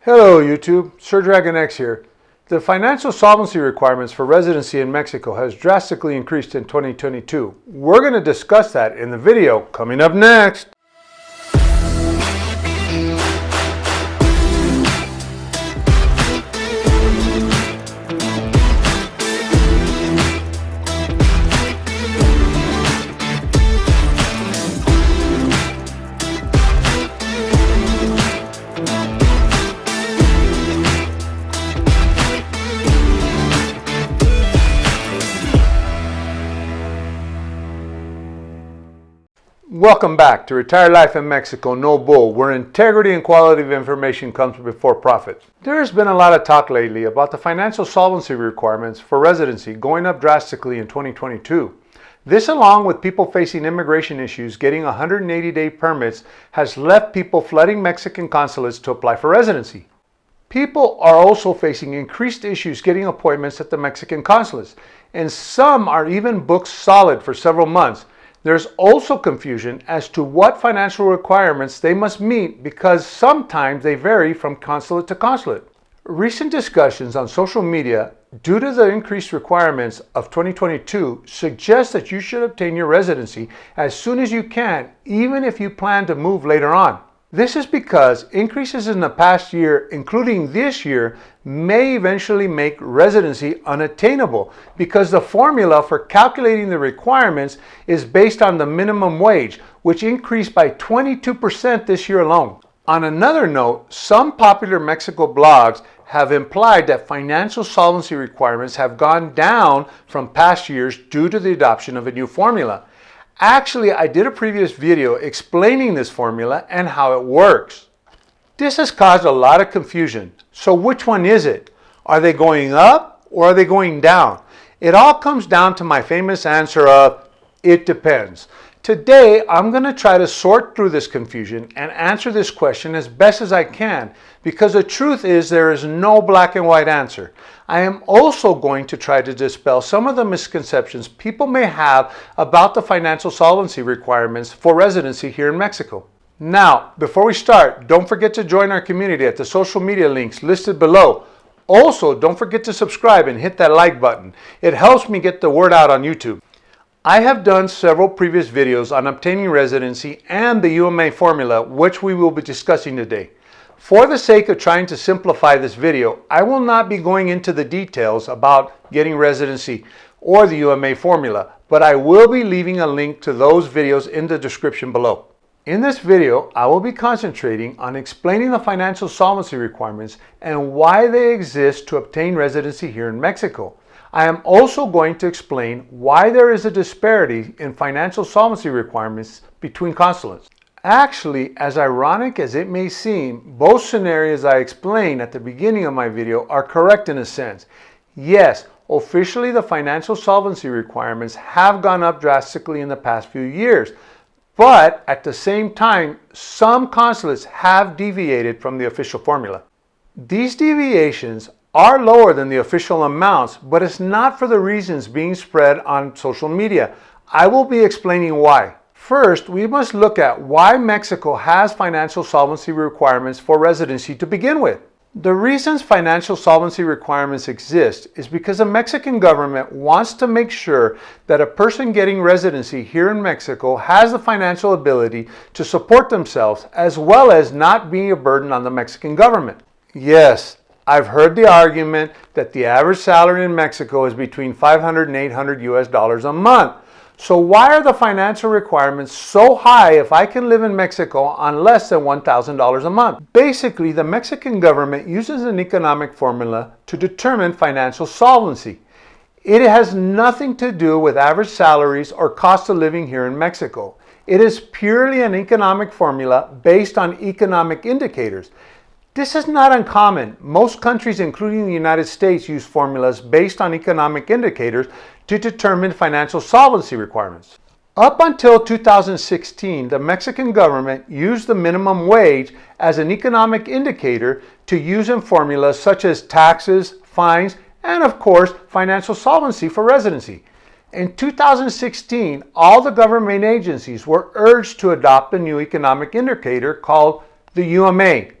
Hello YouTube, Sir Dragon X here. The financial solvency requirements for residency in Mexico has drastically increased in 2022. We're going to discuss that in the video coming up next. Welcome back to Retire Life in Mexico, No Bull, where integrity and quality of information comes before profit. There has been a lot of talk lately about the financial solvency requirements for residency going up drastically in 2022. This, along with people facing immigration issues getting 180-day permits, has left people flooding Mexican consulates to apply for residency. People are also facing increased issues getting appointments at the Mexican consulates, and some are even booked solid for several months. There's also confusion as to what financial requirements they must meet because sometimes they vary from consulate to consulate. Recent discussions on social media due to the increased requirements of 2022 suggest that you should obtain your residency as soon as you can, even if you plan to move later on. This is because increases in the past year, including this year, may eventually make residency unattainable because the formula for calculating the requirements is based on the minimum wage, which increased by 22% this year alone. On another note, some popular Mexico blogs have implied that financial solvency requirements have gone down from past years due to the adoption of a new formula. Actually, I did a previous video explaining this formula and how it works. This has caused a lot of confusion. So which one is it? Are they going up or are they going down? It all comes down to my famous answer of, it depends. Today, I'm going to try to sort through this confusion and answer this question as best as I can, because the truth is there is no black and white answer. I am also going to try to dispel some of the misconceptions people may have about the financial solvency requirements for residency here in Mexico. Now, before we start, don't forget to join our community at the social media links listed below. Also, don't forget to subscribe and hit that like button. It helps me get the word out on YouTube. I have done several previous videos on obtaining residency and the UMA formula, which we will be discussing today. For the sake of trying to simplify this video, I will not be going into the details about getting residency or the UMA formula, but I will be leaving a link to those videos in the description below. In this video, I will be concentrating on explaining the financial solvency requirements and why they exist to obtain residency here in Mexico. I am also going to explain why there is a disparity in financial solvency requirements between consulates. Actually, as ironic as it may seem, both scenarios I explained at the beginning of my video are correct in a sense. Yes, officially the financial solvency requirements have gone up drastically in the past few years, but at the same time, some consulates have deviated from the official formula. These deviations are lower than the official amounts, but it's not for the reasons being spread on social media. I will be explaining why. First, we must look at why Mexico has financial solvency requirements for residency to begin with. The reasons financial solvency requirements exist is because the Mexican government wants to make sure that a person getting residency here in Mexico has the financial ability to support themselves as well as not being a burden on the Mexican government. Yes, I've heard the argument that the average salary in Mexico is between $500 and $800 a month. So why are the financial requirements so high if I can live in Mexico on less than $1,000 a month? Basically, the Mexican government uses an economic formula to determine financial solvency. It has nothing to do with average salaries or cost of living here in Mexico. It is purely an economic formula based on economic indicators. This is not uncommon. Most countries, including the United States, use formulas based on economic indicators to determine financial solvency requirements. Up until 2016, the Mexican government used the minimum wage as an economic indicator to use in formulas such as taxes, fines, and of course, financial solvency for residency. In 2016, all the government agencies were urged to adopt a new economic indicator called the UMA.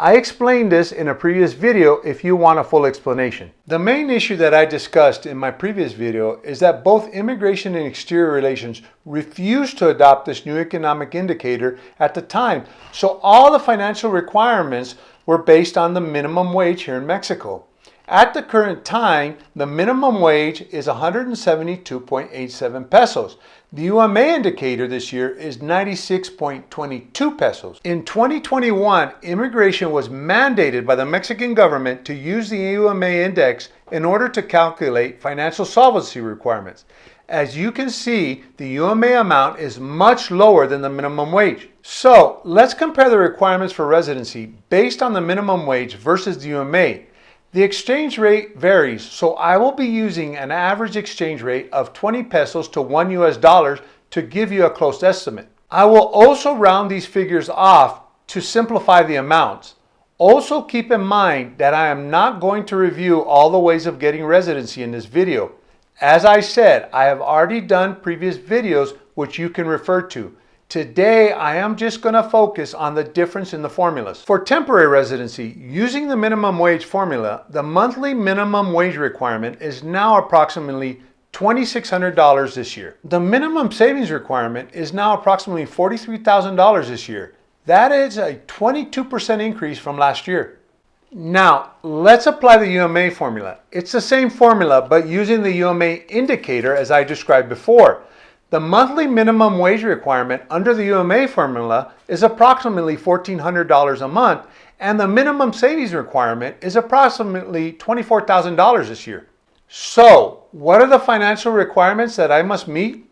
I explained this in a previous video if you want a full explanation. The main issue that I discussed in my previous video is that both Immigration and Exterior Relations refused to adopt this new economic indicator at the time, so all the financial requirements were based on the minimum wage here in Mexico. At the current time, the minimum wage is 172.87 pesos. The UMA indicator this year is 96.22 pesos. In 2021, immigration was mandated by the Mexican government to use the UMA index in order to calculate financial solvency requirements. As you can see, the UMA amount is much lower than the minimum wage. So let's compare the requirements for residency based on the minimum wage versus the UMA. The exchange rate varies, so I will be using an average exchange rate of 20 pesos to $1 to give you a close estimate. I will also round these figures off to simplify the amounts. Also keep in mind that I am not going to review all the ways of getting residency in this video. As I said, I have already done previous videos which you can refer to. Today, I am just going to focus on the difference in the formulas. For temporary residency, using the minimum wage formula, the monthly minimum wage requirement is now approximately $2,600 this year. The minimum savings requirement is now approximately $43,000 this year. That is a 22% increase from last year. Now, let's apply the UMA formula. It's the same formula, but using the UMA indicator as I described before. The monthly minimum wage requirement under the UMA formula is approximately $1,400 a month, and the minimum savings requirement is approximately $24,000 this year. So, what are the financial requirements that I must meet?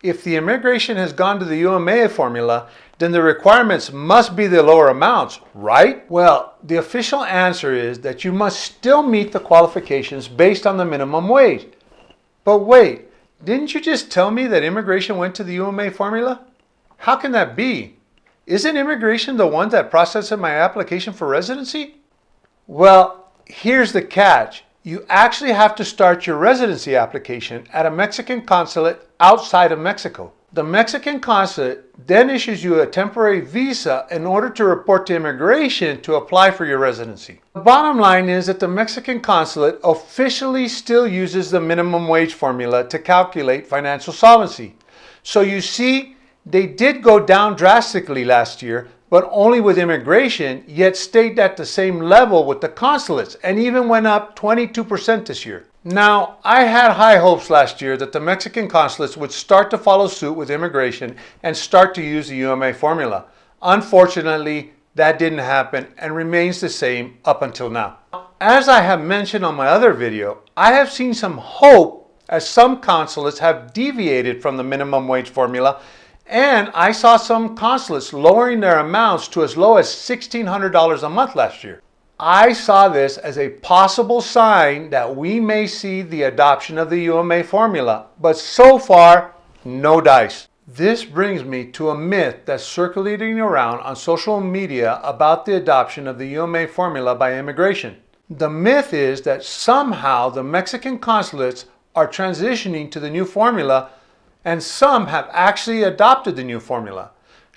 If the immigration has gone to the UMA formula, then the requirements must be the lower amounts, right? Well, the official answer is that you must still meet the qualifications based on the minimum wage. But wait, didn't you just tell me that immigration went to the UMA formula? How can that be? Isn't immigration the one that processed my application for residency? Well, here's the catch. You actually have to start your residency application at a Mexican consulate outside of Mexico. The Mexican consulate then issues you a temporary visa in order to report to immigration to apply for your residency. The bottom line is that the Mexican consulate officially still uses the minimum wage formula to calculate financial solvency. So you see, they did go down drastically last year, but only with immigration, yet stayed at the same level with the consulates and even went up 22% this year. Now, I had high hopes last year that the Mexican consulates would start to follow suit with immigration and start to use the UMA formula. Unfortunately, that didn't happen and remains the same up until now. As I have mentioned on my other video, I have seen some hope as some consulates have deviated from the minimum wage formula, and I saw some consulates lowering their amounts to as low as $1,600 a month last year. I saw this as a possible sign that we may see the adoption of the UMA formula, but so far, no dice. This brings me to a myth that's circulating around on social media about the adoption of the UMA formula by immigration. The myth is that somehow the Mexican consulates are transitioning to the new formula, and some have actually adopted the new formula.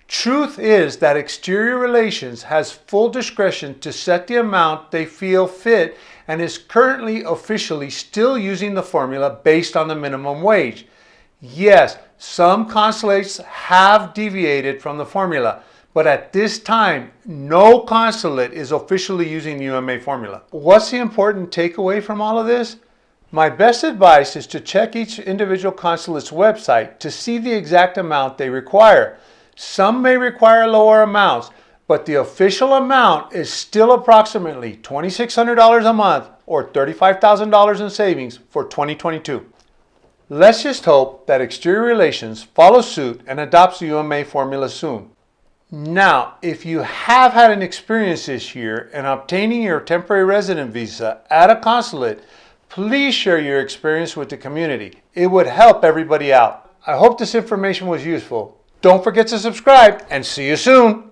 Truth is that Exterior Relations has full discretion to set the amount they feel fit and is currently officially still using the formula based on the minimum wage. Yes, some consulates have deviated from the formula, but at this time, no consulate is officially using the UMA formula. What's the important takeaway from all of this? My best advice is to check each individual consulate's website to see the exact amount they require. Some may require lower amounts, but the official amount is still approximately $2,600 a month or $35,000 in savings for 2022. Let's just hope that Exterior Relations follows suit and adopts the UMA formula soon. Now, if you have had an experience this year in obtaining your temporary resident visa at a consulate, please share your experience with the community. It would help everybody out. I hope this information was useful. Don't forget to subscribe and see you soon.